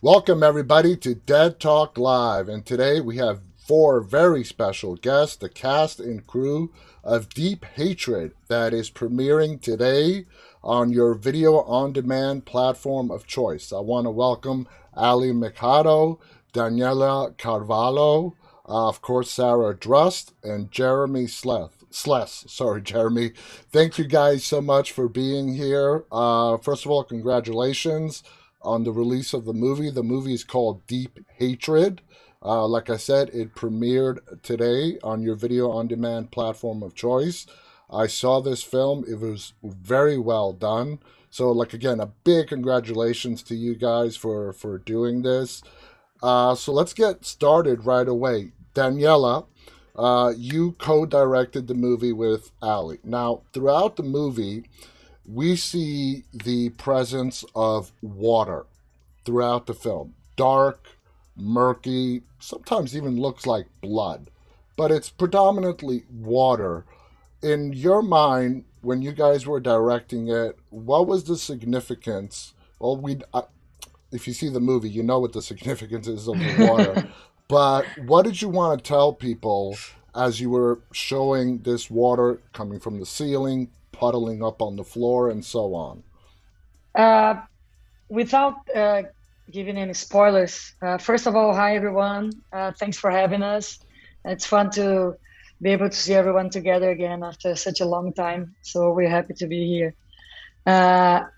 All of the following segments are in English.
Welcome, everybody, to Dead Talk Live. And today we have four very special guests, the cast and crew of Deep Hatred, that is premiering today on your video on demand platform of choice. I want to welcome Ali McHaddo, Daniela Carvalho, of course, Sara Drust, and Jeremy Sless. Sorry, Jeremy. Thank you guys so much for being here. First of all, congratulations on the release of the movie. The movie is called Deep Hatred. Like I said, it premiered today on your video on demand platform of choice. I saw this film, it was very well done. So, like, again, a big congratulations to you guys for doing this. So, let's get started right away. Daniela, you co directed the movie with Ali. Now, throughout the movie, we see the presence of water throughout the film. Dark, murky, sometimes even looks like blood, but it's predominantly water. In your mind, when you guys were directing it, what was the significance? Well, if you see the movie, you know what the significance is of the water. But what did you want to tell people as you were showing this water coming from the ceiling, puddling up on the floor, and so on? Uh, without giving any spoilers, first of all, hi everyone. Thanks for having us. It's fun to be able to see everyone together again after such a long time. So we're happy to be here.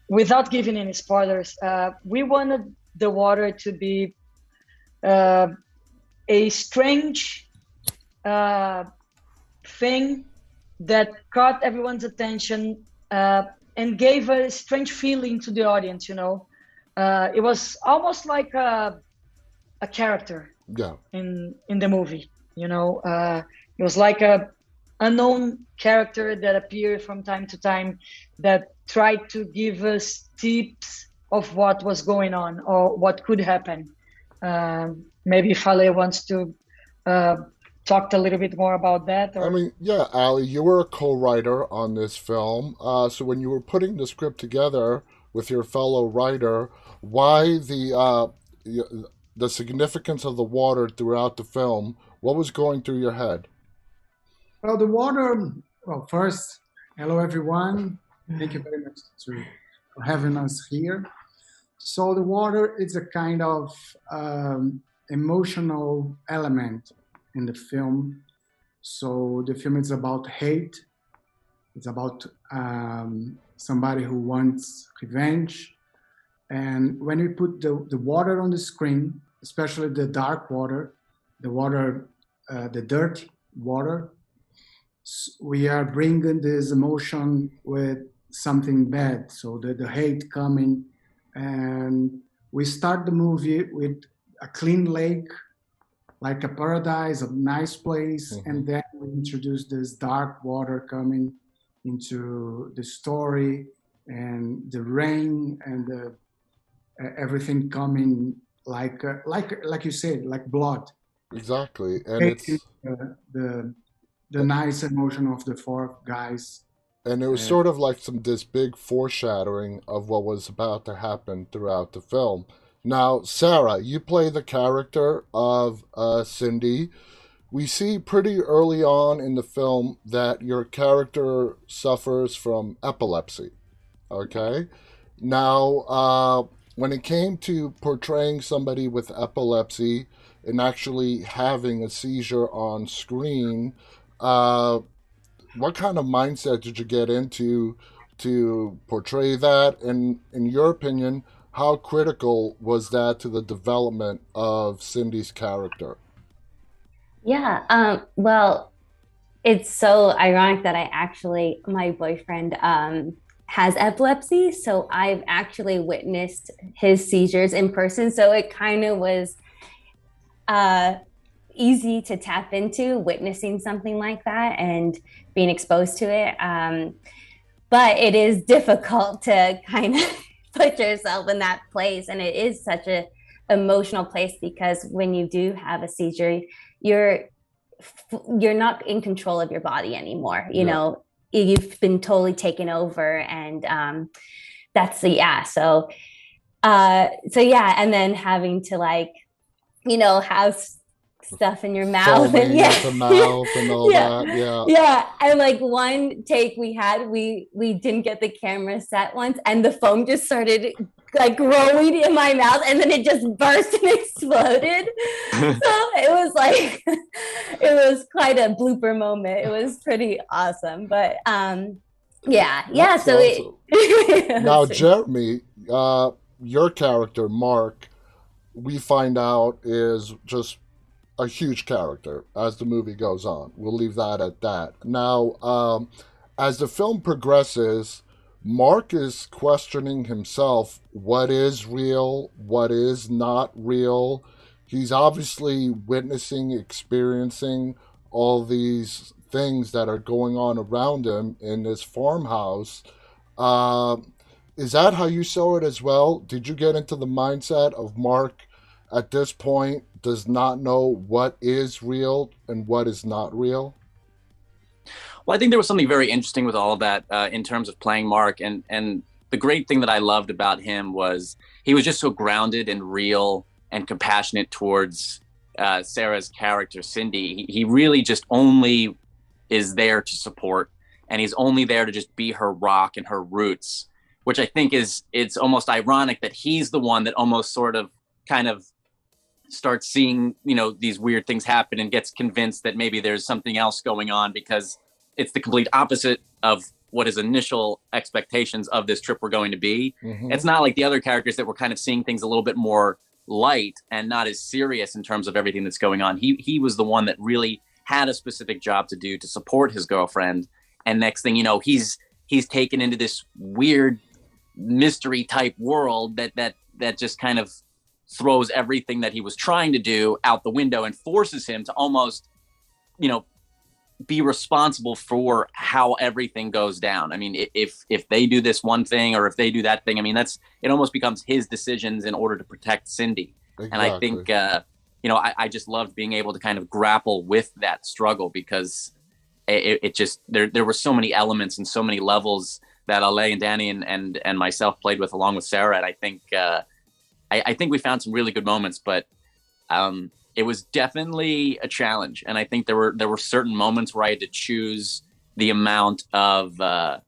Without giving any spoilers, we wanted the water to be uh, a strange uh, thing that caught everyone's attention and gave a strange feeling to the audience. It was almost like a character Yeah, in the movie. It was like a unknown character that appeared from time to time that tried to give us tips of what was going on or what could happen. Maybe Fale wants to uh, talk a little bit more about that, I or mean, yeah, Ali, you were a co-writer on this film. So when you were putting the script together with your fellow writer, why the significance of the water throughout the film? What was going through your head? Well, the water, well, first, hello everyone. Thank you very much for having us here. So, the water is a kind of emotional element in the film. So, the film is about hate, it's about somebody who wants revenge. And when we put the water on the screen, especially the dark water, the dirty water, we are bringing this emotion with something bad. So the hate coming, and we start the movie with a clean lake, like a paradise, a nice place, Hmm. and then we introduce this dark water coming into the story, and the rain and everything coming like you said, like blood. Exactly, and Taking it's the nice emotion of the four guys. and it was And sort of like this big foreshadowing of what was about to happen throughout the film. Now, Sarah, you play the character of Cindy. We see pretty early on in the film that your character suffers from epilepsy. Okay? Now, when it came to portraying somebody with epilepsy and actually having a seizure on screen, uh, what kind of mindset did you get into to portray that? And in your opinion, how critical was that to the development of Cindy's character? Yeah, well, it's so ironic that my boyfriend has epilepsy. So I've actually witnessed his seizures in person. So it kind of was uh, easy to tap into witnessing something like that and being exposed to it. But it is difficult to kind of put yourself in that place. And it is such a emotional place because when you do have a seizure, you're you're not in control of your body anymore. Yeah. You've been totally taken over, and that's the yeah. So So yeah, and then having to like, have stuff in your mouth and Foaming at the mouth and all yeah, that. Yeah. yeah. And like one take we didn't get the camera set once, and the foam just started like growing in my mouth, and then it just burst and exploded. So it was like it was quite a blooper moment. It was pretty awesome, but yeah. That's So awesome. Now, Jeremy, your character, Mark, we find out is just a huge character as the movie goes on. We'll leave that at that. Now, as the film progresses, Mark is questioning himself what is real, what is not real. He's obviously witnessing, experiencing all these things that are going on around him in this farmhouse. Uh, is that how you saw it as well? Did you get into the mindset of Mark at this point does not know what is real and what is not real? Well, I think there was something very interesting with all of that in terms of playing Mark, and the great thing that I loved about him was he was just so grounded and real and compassionate towards Sarah's character, Cindy. He really just only is there to support, and he's only there to just be her rock and her roots, which I think it's almost ironic that he's the one that almost sort of kind of starts seeing, these weird things happen and gets convinced that maybe there's something else going on, because it's the complete opposite of what his initial expectations of this trip were going to be. Mm-hmm. It's not like the other characters that were kind of seeing things a little bit more light and not as serious in terms of everything that's going on. He was the one that really had a specific job to do to support his girlfriend. And next thing you know, he's taken into this weird mystery type world that just kind of throws everything that he was trying to do out the window and forces him to almost, be responsible for how everything goes down. I mean, if they do this one thing or if they do that thing, I mean, it almost becomes his decisions in order to protect Cindy. Exactly. And I think, I just loved being able to kind of grapple with that struggle, because it just, there were so many elements and so many levels that Ale and Danny and myself played with along with Sara. And I think, I think we found some really good moments, but it was definitely a challenge. And I think there were certain moments where I had to choose the amount of, I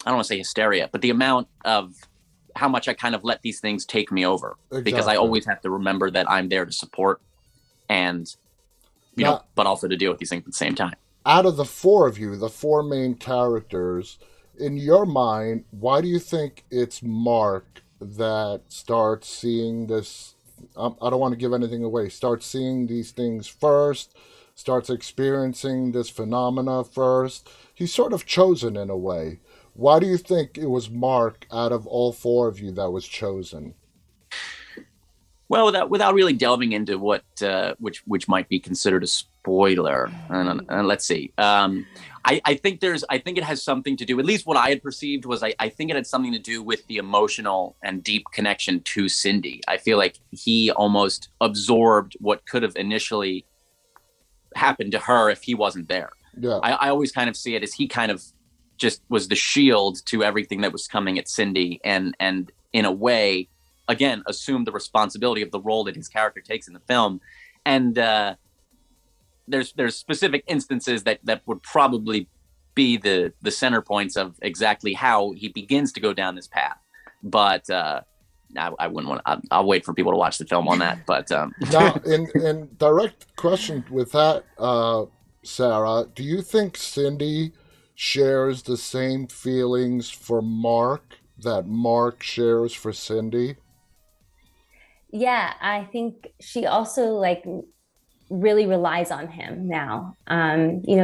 don't want to say hysteria, but the amount of how much I kind of let these things take me over. Exactly. Because I always have to remember that I'm there to support and, but also to deal with these things at the same time. Out of the four of you, the four main characters, in your mind, why do you think it's Mark that starts seeing this? I don't want to give anything away. Starts seeing these things first, starts experiencing this phenomena first. He's sort of chosen in a way. Why do you think it was Mark out of all four of you that was chosen? Well, without really delving into what which might be considered a spoiler, and let's see. I think it has something to do, at least what I had perceived was I think it had something to do with the emotional and deep connection to Cindy. I feel like he almost absorbed what could have initially happened to her if he wasn't there. Yeah. I always kind of see it as he kind of just was the shield to everything that was coming at Cindy, and in a way, again, assumed the responsibility of the role that his character takes in the film. And there's specific instances that would probably be the center points of exactly how he begins to go down this path. But I wouldn't want to, I'll wait for people to watch the film on that. But now, in direct question with that, Sara, do you think Cindy shares the same feelings for Mark that Mark shares for Cindy? Yeah, I think she also really relies on him now.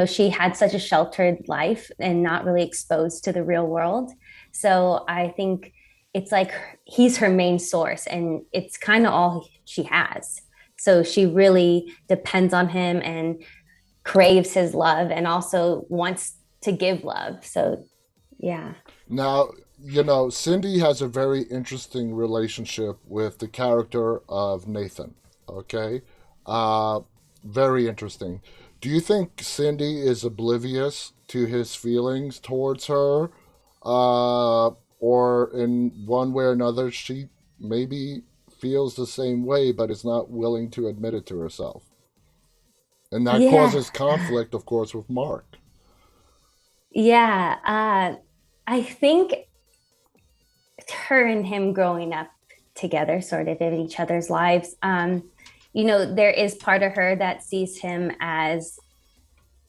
She had such a sheltered life and not really exposed to the real world. So I think it's like he's her main source, and it's kind of all she has. So she really depends on him and craves his love and also wants to give love. So, yeah. Now, Cindy has a very interesting relationship with the character of Nathan. Okay? Very interesting. Do you think Cindy is oblivious to his feelings towards her? Or in one way or another, she maybe feels the same way, but is not willing to admit it to herself. And that Yeah. causes conflict, of course, with Mark. Yeah. I think her and him growing up together, sort of in each other's lives, you know, there is part of her that sees him as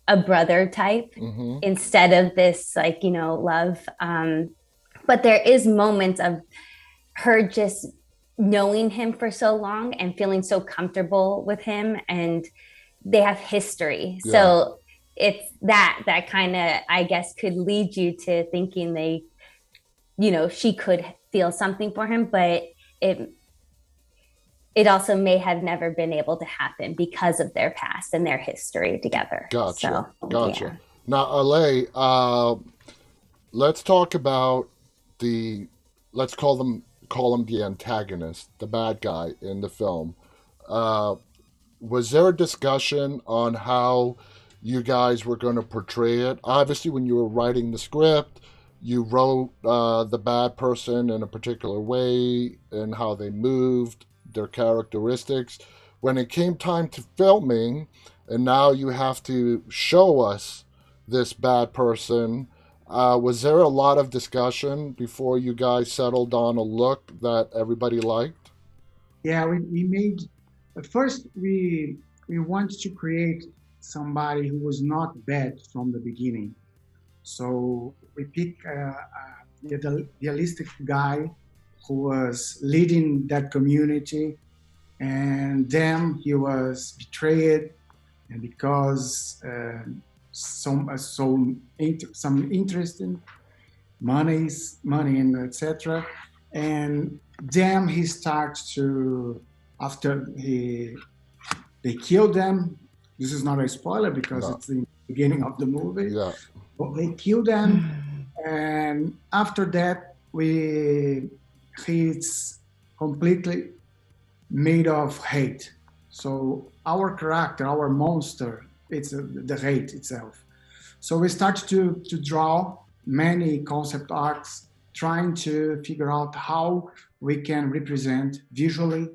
a brother type instead of this, like, you know, love. But there is moments of her just knowing him for so long and feeling so comfortable with him, and they have history. Yeah. So it's that kind of, I guess, could lead you to thinking they, you know, she could feel something for him, but it also may have never been able to happen because of their past and their history together. Gotcha. So, Gotcha. yeah. Now, Ale, let's talk about let's call him the antagonist, the bad guy in the film. Was there a discussion on how you guys were going to portray it? Obviously, when you were writing the script, you wrote the bad person in a particular way and how they moved, their characteristics. When it came time to filming, and now you have to show us this bad person, was there a lot of discussion before you guys settled on a look that everybody liked? Yeah, we made, at first we wanted to create somebody who was not bad from the beginning. So we picked the idealistic guy who was leading that community, and then he was betrayed, and because some interest in money and etc. And then he starts to, after they kill them. This is not a spoiler because it's the beginning of the movie. Yeah. But they kill them, and after that, he's completely made of hate. So our character, our monster, it's the hate itself. So we start to draw many concept arts, trying to figure out how we can represent visually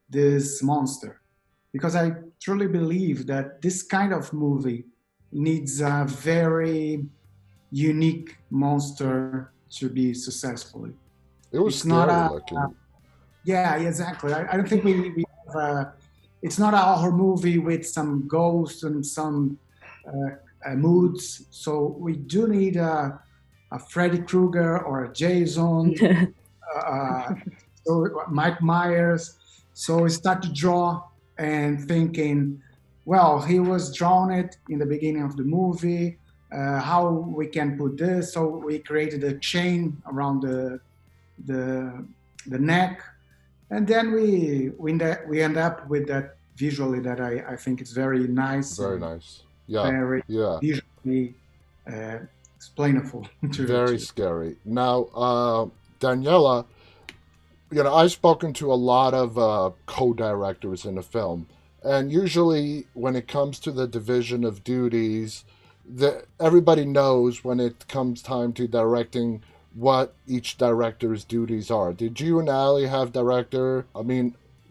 this monster. Because I truly believe that this kind of movie needs a very unique monster to be successful. It was It's scary not looking. yeah, exactly. I don't think we have it's not a horror movie with some ghosts and some moods. So we do need a Freddy Krueger or a Jason, so Mike Myers. So we start to draw and thinking, well, he was drawn it in the beginning of the movie. How we can put this? So we created a chain around the neck, and then we end up with that visually that I think is very nice. Very nice. Yeah. Very visually explainable. Very scary. Now, Daniela, you know, I've spoken to a lot of co-directors in a film, and usually when it comes to the division of duties, everybody knows when it comes time to directing what each director's duties are. Did you and Ali have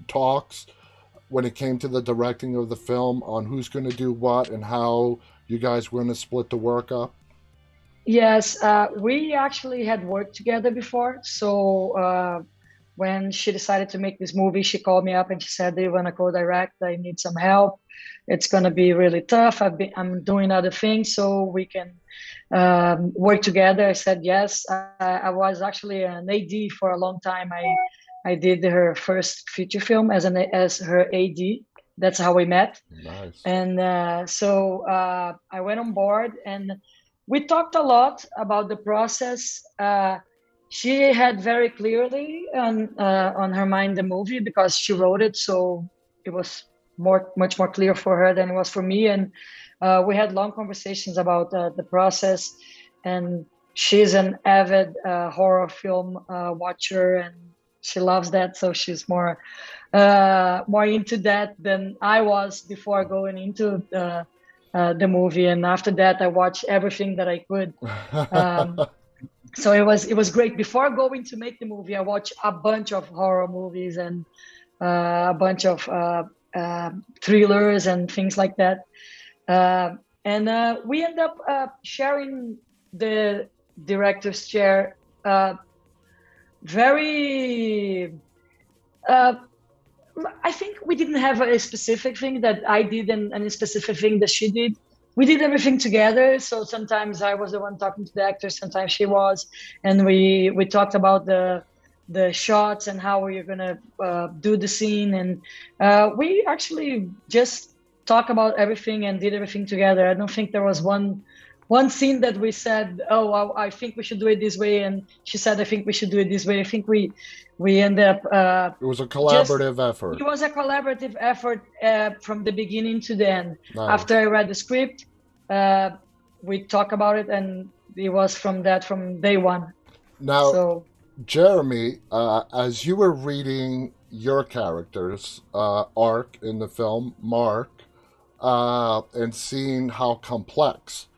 talks when it came to the directing of the film on who's going to do what and how you guys were going to split the work up? Yes, we actually had worked together before. So when she decided to make this movie, she called me up and she said, "Do you want to co-direct? I need some help. It's going to be really tough. I'm doing other things, so we can work together." I said yes. I was actually an AD for a long time. I did her first feature film as her AD. That's how we met. Nice. And so I went on board, and we talked a lot about the process. She had very clearly on her mind the movie because she wrote it, so it was much more clear for her than it was for me. And we had long conversations about the process. And she's an avid horror film watcher, and she loves that. So she's more into that than I was before going into the movie. And after that, I watched everything that I could. So it was great. Before going to make the movie, I watched a bunch of horror movies and a bunch of thrillers and things like that. And we end up sharing the director's chair. Very. I think we didn't have a specific thing that I did and a specific thing that she did. We did everything together. So sometimes I was the one talking to the actors, sometimes she was, and we talked about the shots and how we were gonna do the scene, and we actually just talked about everything and did everything together. I don't think there was one scene that we said, "Oh, I think we should do it this way," and she said, "I think we should do it this way." I think we end up. It was a collaborative effort. It was a collaborative effort from the beginning to the end. Nice. After I read the script, we talked about it, and it was from day one. Now, So, Jeremy, as you were reading your character's arc in the film, Mark, and seeing how complex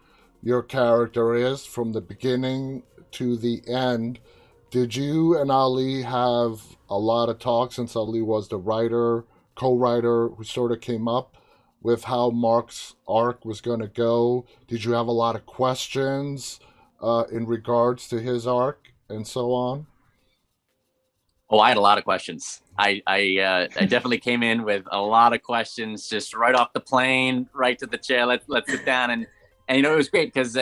your character is from the beginning to the end, did you and Ali have a lot of talk, since Ali was the writer, co-writer who sort of came up with how Mark's arc was going to go? Did you have a lot of questions in regards to his arc and so on? Oh, I had a lot of questions. I definitely came in with a lot of questions, just right off the plane, right to the chair. Let's sit down, and it was great because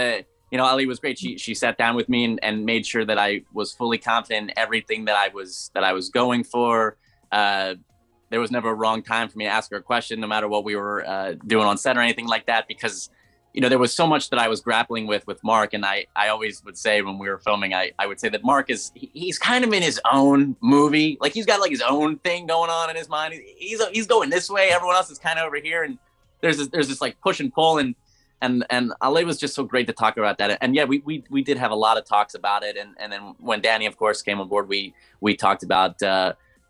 Ali was great. She sat down with me and made sure that I was fully confident in everything that I was going for. There was never a wrong time for me to ask her a question, no matter what we were doing on set or anything like that, because there was so much that I was grappling with Mark. And I always would say when we were filming, I would say that Mark he's kind of in his own movie. Like, he's got like his own thing going on in his mind. He's going this way. Everyone else is kind of over here. And there's this like push and pull. And Ali was just so great to talk about that. And yeah, we did have a lot of talks about it. And then when Danny, of course, came on board, we talked about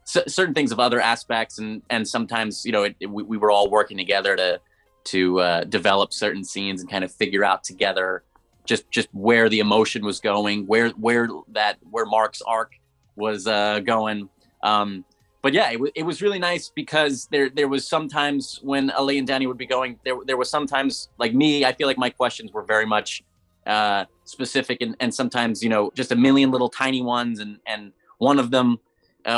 certain things of other aspects. And sometimes, we were all working together to develop certain scenes and kind of figure out together just where the emotion was going, where Mark's arc was going. But yeah, it was really nice because there was sometimes when Ali and Danny would be going, there was sometimes, like me, I feel like my questions were very much specific and sometimes, just a million little tiny ones, and one of them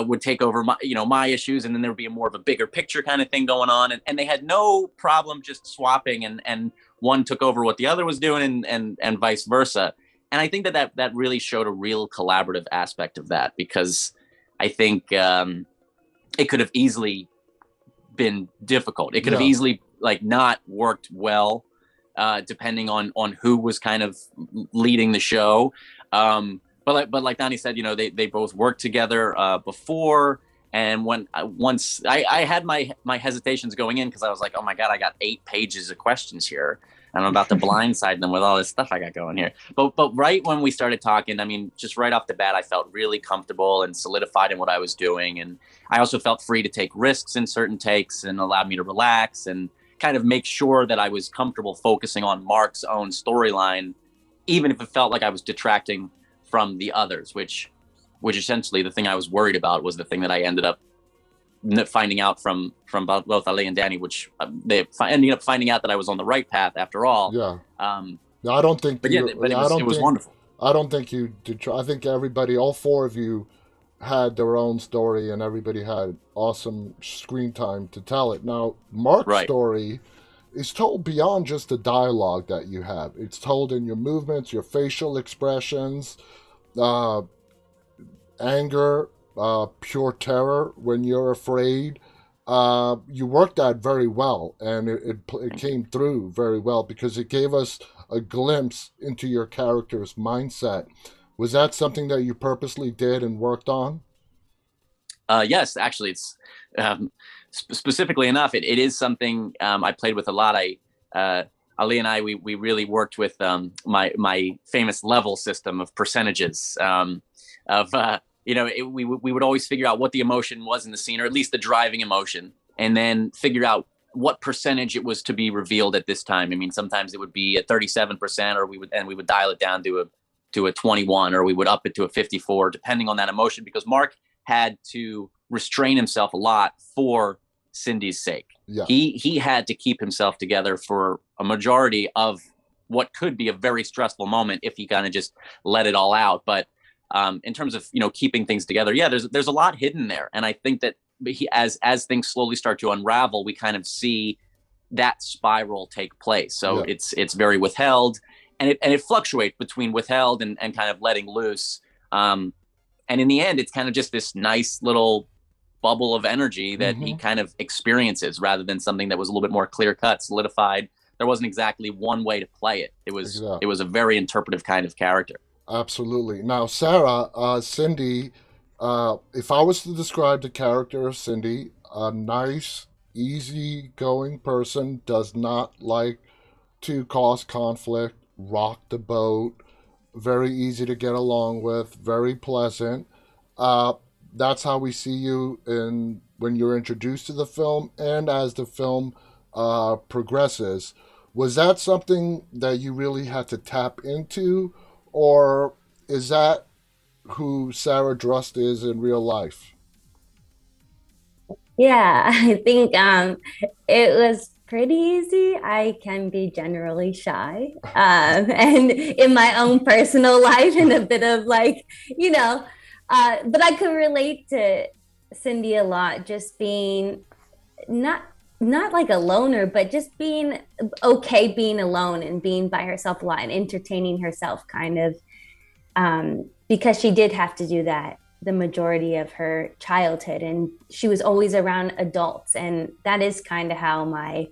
would take over my issues, and then there would be more of a bigger picture kind of thing going on, and they had no problem just swapping, and one took over what the other was doing, and vice versa. And I think that really showed a real collaborative aspect of that, because I think it could have easily been difficult. It could have easily not worked well, depending on who was kind of leading the show. But like Donnie said, they both worked together before, and once I had my hesitations going in, because I was like, oh my God, I got 8 pages of questions here, and I'm about to blindside them with all this stuff I got going here. But right when we started talking, I mean, just right off the bat, I felt really comfortable and solidified in what I was doing, and I also felt free to take risks in certain takes, and allowed me to relax and kind of make sure that I was comfortable focusing on Mark's own storyline, even if it felt like I was detracting from the others, which essentially the thing I was worried about was the thing that I ended up finding out from both Ali and Danny, which they ended up finding out that I was on the right path after all. Yeah. I don't think. But it was wonderful. I don't think you did. I think everybody, all 4 of you, had their own story, and everybody had awesome screen time to tell it. Now, Mark's story is told beyond just the dialogue that you have. It's told in your movements, your facial expressions, anger, pure terror when you're afraid. You worked that very well, and it came through very well, because it gave us a glimpse into your character's mindset. Was that something that you purposely did and worked on? Yes, actually, it's specifically enough. It is something I played with a lot. Ali and I, we really worked with my famous level system of percentages. We would always figure out what the emotion was in the scene, or at least the driving emotion, and then figure out what percentage it was to be revealed at this time. I mean, sometimes it would be at 37%, or we would dial it down to to a 21, or we would up it to a 54, depending on that emotion, because Mark had to restrain himself a lot for Cindy's sake. Yeah. He had to keep himself together for a majority of what could be a very stressful moment if he kind of just let it all out. But in terms of, keeping things together, yeah, there's a lot hidden there. And I think that as things slowly start to unravel, we kind of see that spiral take place. So Yeah. it's very withheld, and it fluctuates between withheld and kind of letting loose. And in the end, it's kind of just this nice little bubble of energy that he kind of experiences, rather than something that was a little bit more clear cut, solidified. There wasn't exactly one way to play it. It was a very interpretive kind of character. Absolutely. Now, Sara, Cindy, if I was to describe the character of Cindy, a nice, easygoing person, does not like to cause conflict, rock the boat, very easy to get along with, very pleasant. That's how we see you when you're introduced to the film and as the film progresses. Was that something that you really had to tap into, or is that who Sara Drust is in real life? Yeah, I think it was pretty easy. I can be generally shy, and in my own personal life, and a bit of but I could relate to Cindy a lot, just being not like a loner, but just being okay being alone and being by herself a lot and entertaining herself, kind of, because she did have to do that the majority of her childhood, and she was always around adults, and that is kind of how my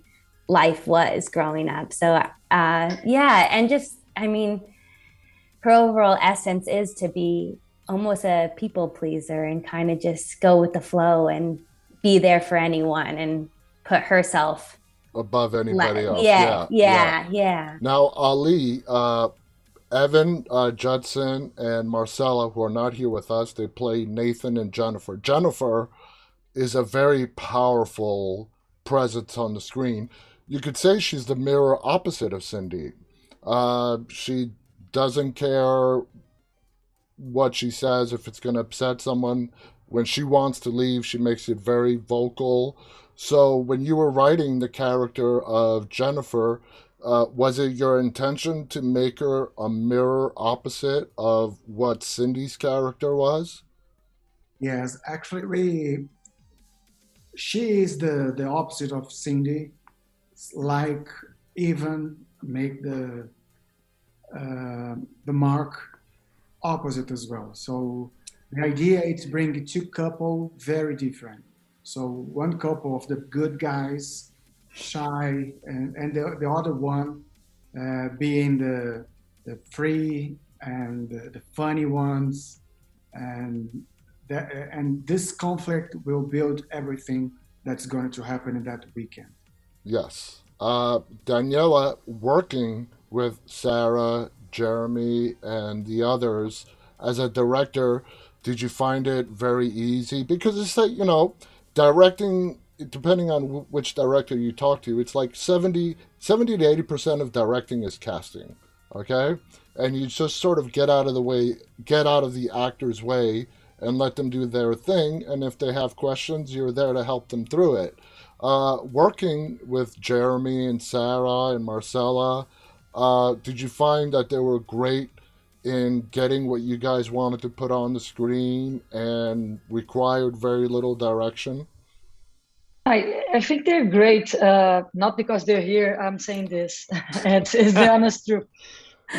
life was growing up. So and just, her overall essence is to be almost a people pleaser and kind of just go with the flow and be there for anyone and put herself above anybody else. Yeah. Now, Ali, Evan, Judson, and Marcella, who are not here with us, they play Nathan and Jennifer. Jennifer is a very powerful presence on the screen. You could say she's the mirror opposite of Cindy. She doesn't care what she says if it's going to upset someone. When she wants to leave, she makes it very vocal. So when you were writing the character of Jennifer, was it your intention to make her a mirror opposite of what Cindy's character was? Yes, actually, she is the opposite of Cindy. It's like even make the Mark opposite as well. So the idea is to bring two couple very different. So one couple of the good guys, shy, and the other one being the free and the funny ones, and this conflict will build everything that's going to happen in that weekend. Yes. Daniela, working with Sara, Jeremy, and the others as a director, did you find it very easy? Because it's like, directing, depending on which director you talk to, it's like 70 to 80% of directing is casting, okay? And you just sort of get out of the actor's way and let them do their thing. And if they have questions, you're there to help them through it. Working with Jeremy and Sara and Marcella, did you find that they were great in getting what you guys wanted to put on the screen and required very little direction? I think they're great. Not because they're here, I'm saying this. it's the honest truth.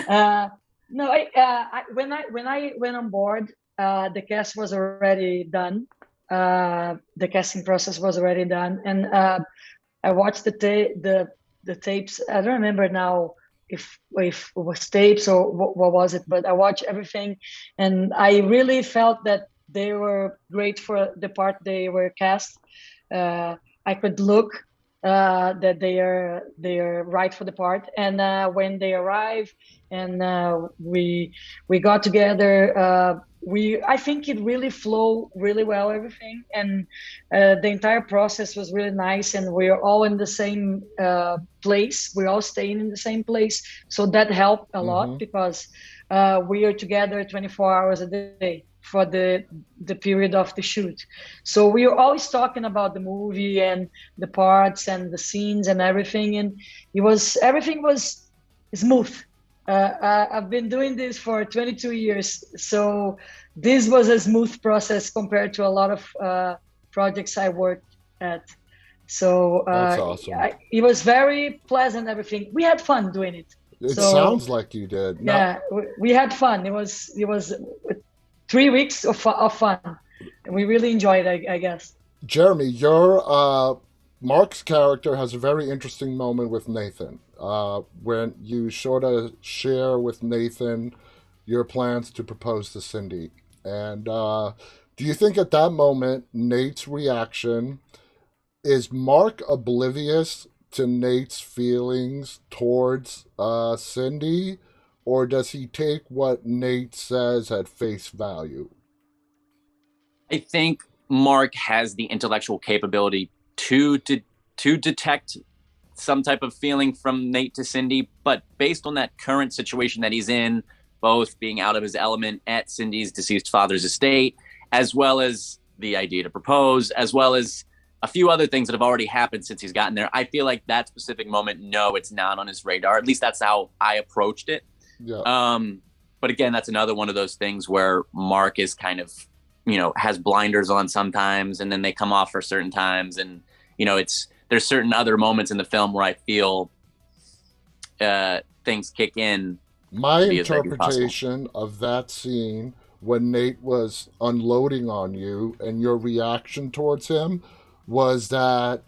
No, when I went on board, the cast was already done. The casting process was already done, and I watched the tapes. I don't remember now if it was tapes or what was it, but I watched everything, and I really felt that they were great for the part they were cast. I could look that they are right for the part, and when they arrive and we got together, I think it really flowed really well, everything, and the entire process was really nice, and we're all in the same place. We're all staying in the same place, so that helped a lot because we are together 24 hours a day for the period of the shoot. So we were always talking about the movie and the parts and the scenes and everything, and everything was smooth. I've been doing this for 22 years, so this was a smooth process compared to a lot of projects I worked at. So That's awesome. it was very pleasant, everything. We had fun doing it. It sounds like you did. Yeah, we had fun. It was 3 weeks of fun. We really enjoyed it, I guess. Jeremy, your Mark's character has a very interesting moment with Nathan when you sort of share with Nathan your plans to propose to Cindy. And do you think at that moment, Nate's reaction is Mark oblivious to Nate's feelings towards Cindy, or does he take what Nate says at face value? I think Mark has the intellectual capability to detect some type of feeling from Nate to Cindy, but based on that current situation that he's in, both being out of his element at Cindy's deceased father's estate, as well as the idea to propose, as well as a few other things that have already happened since he's gotten there, I feel like that specific moment, no, it's not on his radar. At least that's how I approached it. Yeah. But again, that's another one of those things where Mark is kind of, has blinders on sometimes, and then they come off for certain times. And, there's certain other moments in the film where I feel things kick in. My interpretation of that scene when Nate was unloading on you and your reaction towards him was that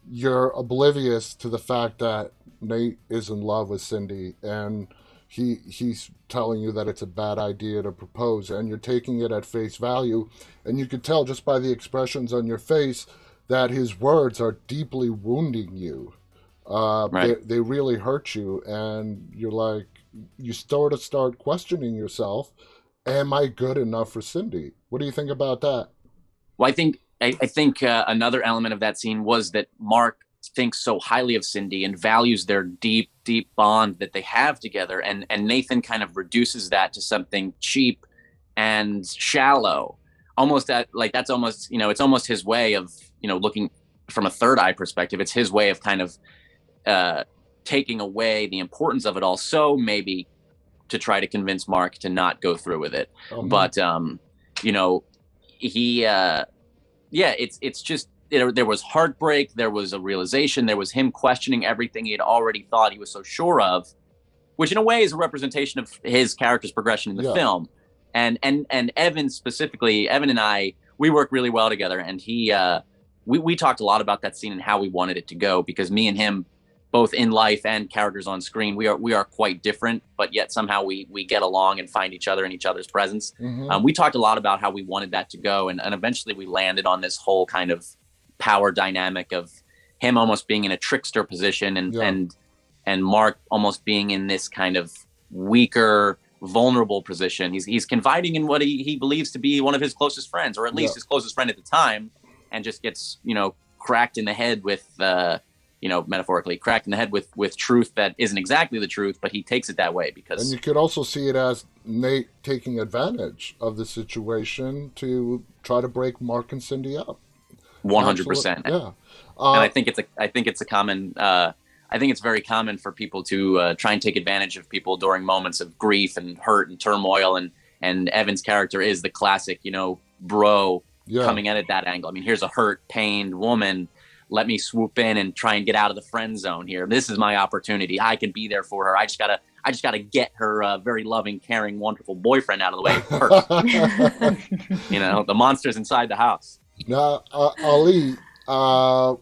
you're oblivious to the fact that Nate is in love with Cindy and he's telling you that it's a bad idea to propose, and you're taking it at face value, and you could tell just by the expressions on your face that his words are deeply wounding you. Right. They really hurt you, and you're like, you sort of start questioning yourself, am I good enough for Cindy? What do you think about that? Well, I think another element of that scene was that Mark thinks so highly of Cindy and values their deep, deep bond that they have together. And Nathan kind of reduces that to something cheap and shallow, almost that's almost, it's almost his way of, looking from a third eye perspective. It's his way of kind of taking away the importance of it all. So maybe to try to convince Mark to not go through with it. But, it's just, there was heartbreak, there was a realization, there was him questioning everything he had already thought he was so sure of, which in a way is a representation of his character's progression in the film. And Evan specifically, Evan and I, we work really well together, and we talked a lot about that scene and how we wanted it to go, because me and him, both in life and characters on screen, we are quite different, but yet somehow we get along and find each other in each other's presence. We talked a lot about how we wanted that to go, and eventually we landed on this whole kind of power dynamic of him almost being in a trickster position and Mark almost being in this kind of weaker, vulnerable position. He's confiding in what he believes to be one of his closest friends, or at least his closest friend at the time, and just gets, cracked in the head with, metaphorically cracked in the head with truth that isn't exactly the truth, but he takes it that way because... And you could also see it as Nate taking advantage of the situation to try to break Mark and Cindy up. 100%. Yeah. And I think it's a common, I think it's very common for people to try and take advantage of people during moments of grief and hurt and turmoil. And Evan's character is the classic, bro coming at it that angle. I mean, here's a hurt, pained woman. Let me swoop in and try and get out of the friend zone here. This is my opportunity. I can be there for her. I just gotta get her very loving, caring, wonderful boyfriend out of the way first. The monster's inside the house. Now, Ali,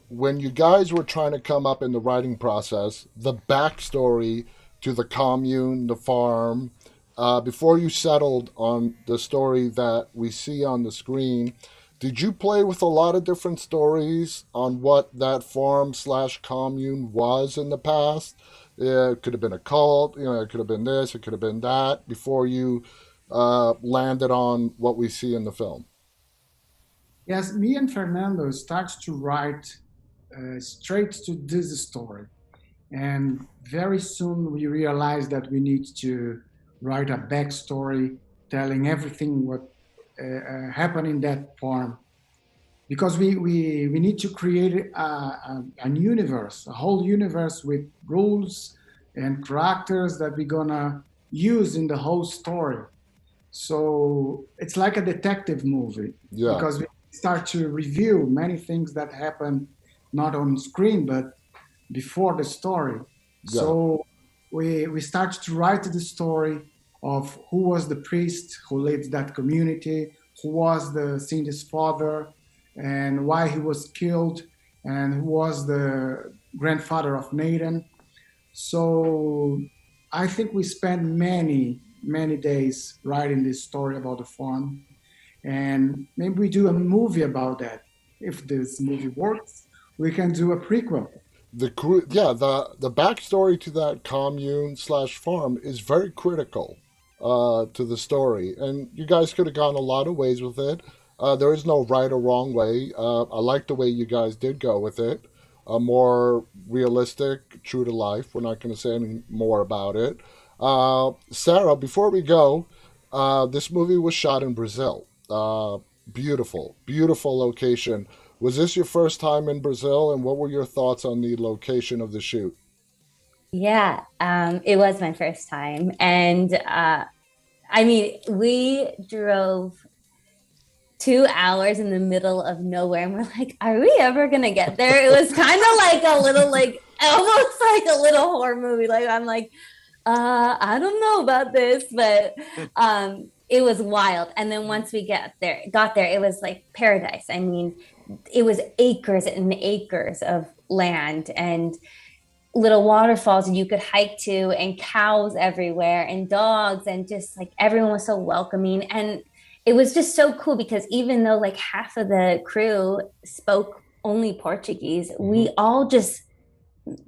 when you guys were trying to come up in the writing process, the backstory to the commune, the farm, before you settled on the story that we see on the screen, did you play with a lot of different stories on what that farm/commune was in the past? It could have been a cult, it could have been this, it could have been that, before you landed on what we see in the film? Yes, me and Fernando starts to write straight to this story. And very soon we realized that we need to write a backstory telling everything what happened in that farm. Because we need to create an universe, a whole universe with rules and characters that we're gonna use in the whole story. So it's like a detective movie Yeah, because we start to review many things that happen not on screen but before the story. yeah. So we start to write the story of who was the priest who led that community, who was the Cindy's father, and why he was killed, and who was the grandfather of Nathan. So I think we spent many days writing this story about the farm, and maybe we do a movie about that. If this movie works, we can do a prequel. The backstory to that commune slash farm is very critical to the story, and you guys could have gone a lot of ways with it. There is no right or wrong way. I like the way you guys did go with it. More realistic, true to life. We're not going to say any more about it. Sarah, before we go, this movie was shot in Brazil. Beautiful, beautiful location. Was this your first time in Brazil, and what were your thoughts on the location of the shoot? Yeah, it was my first time. And I mean, we drove 2 hours in the middle of nowhere and we're like, are we ever gonna get there? It was kind of like a little like almost like a little horror movie. Like I'm like, I don't know about this, but it was wild. And then once we got there, it was like paradise. I mean, it was acres and acres of land and little waterfalls you could hike to, and cows everywhere and dogs, and just like everyone was so welcoming. And it was just so cool because even though like half of the crew spoke only Portuguese, we all just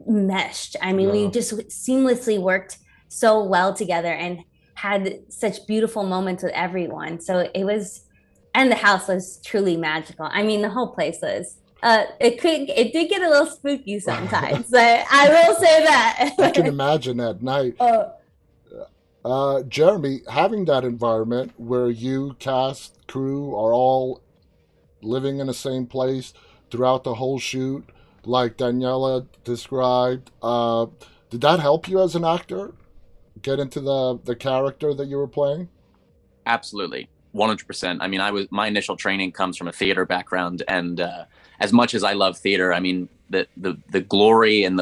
meshed. I mean, we Yeah. just seamlessly worked so well together and had such beautiful moments with everyone. So it was, and the house was truly magical. I mean, the whole place was. It did get a little spooky sometimes, but I will say I can that. imagine that night. uh, Jeremy, having that environment where you, cast, crew are all living in the same place throughout the whole shoot, like Daniela described, did that help you as an actor get into the character that you were playing? Absolutely, 100%. I mean, my initial training comes from a theater background, and as much as I love theater, I mean, the glory and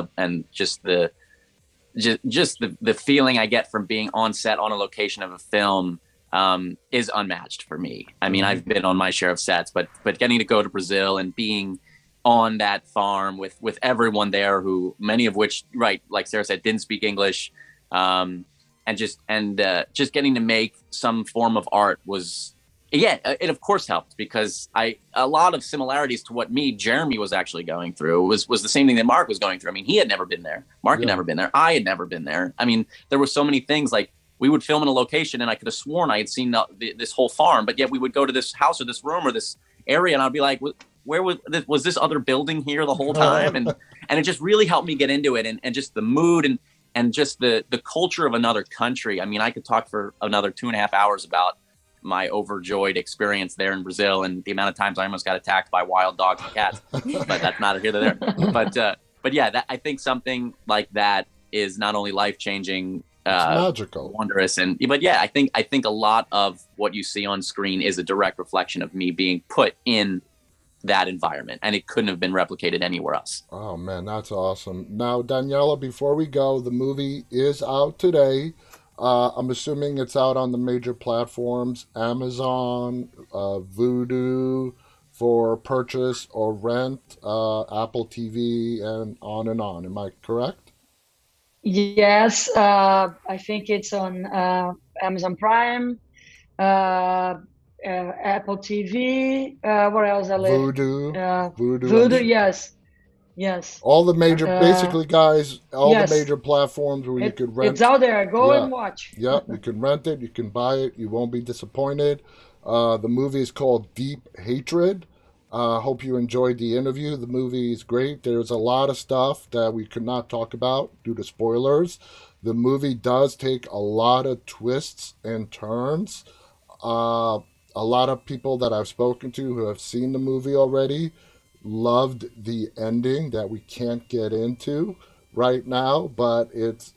just the feeling I get from being on set on a location of a film is unmatched for me. I mean, I've been on my share of sets, but getting to go to Brazil and being on that farm with everyone there, who many of which, right, like Sarah said, didn't speak English, and just getting to make some form of art was, yeah, it of course helped, because a lot of similarities to what Jeremy was actually going through was the same thing that Mark was going through. I mean, he had never been there. Mark had never been there. I had never been there. I mean, there were so many things, like we would film in a location and I could have sworn I had seen this whole farm, but yet we would go to this house or this room or this area and I'd be like, where was this other building here the whole time? And it just really helped me get into it, and just the mood and just the culture of another country. I mean, I could talk for another 2.5 hours about my overjoyed experience there in Brazil and the amount of times I almost got attacked by wild dogs and cats, but that's not here or there. But yeah, I think something like that is not only life-changing, It's magical. wondrous, but yeah, I think a lot of what you see on screen is a direct reflection of me being put in that environment, and it couldn't have been replicated anywhere else. Oh man, that's awesome. Now, Daniela, before we go, the movie is out today. I'm assuming it's out on the major platforms: Amazon, Vudu for purchase or rent, Apple TV, and on and on. Am I correct? Yes, I think it's on Amazon Prime, Apple TV. Where else? Vudu, Vudu, Voodoo, yes. Yes. All the major, basically, guys, all the Yes. major platforms where you could rent. It's out there. Go Yeah. and watch. Yeah, you can rent it, you can buy it, you won't be disappointed. The movie is called Deep Hatred. Hope you enjoyed the interview. The movie is great. There's a lot of stuff that we could not talk about due to spoilers. The movie does take a lot of twists and turns. Uh, a lot of people that I've spoken to who have seen the movie already loved the ending that we can't get into right now, but it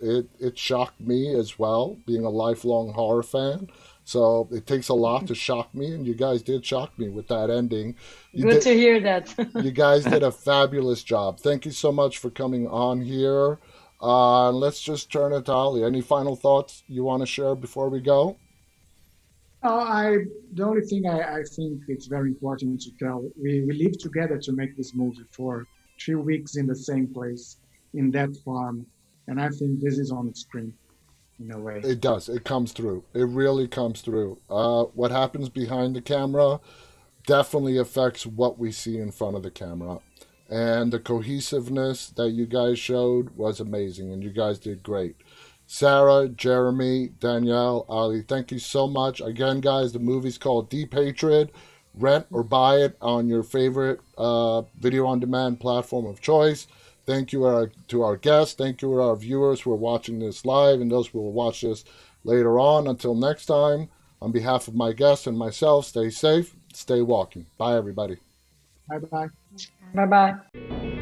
shocked me as well, being a lifelong horror fan. So it takes a lot to shock me, and you guys did shock me with that ending. Good to hear that. You guys did a fabulous job. Thank you so much for coming on here. Let's just turn it to Ali. Any final thoughts you want to share before we go? The only thing I think it's very important to tell, we lived together to make this movie for 3 weeks in the same place, in that farm. And I think this is on the screen in a way. It does. It comes through. It really comes through. What happens behind the camera definitely affects what we see in front of the camera. And the cohesiveness that you guys showed was amazing, and you guys did great. Sara, Jeremy, Danielle, Ali, thank you so much. Again, guys, the movie's called Deep Hatred. Rent or buy it on your favorite video on demand platform of choice. Thank you to our guests. Thank you to our viewers who are watching this live and those who will watch this later on. Until next time, on behalf of my guests and myself, stay safe, stay walking. Bye, everybody. Bye bye. Bye bye.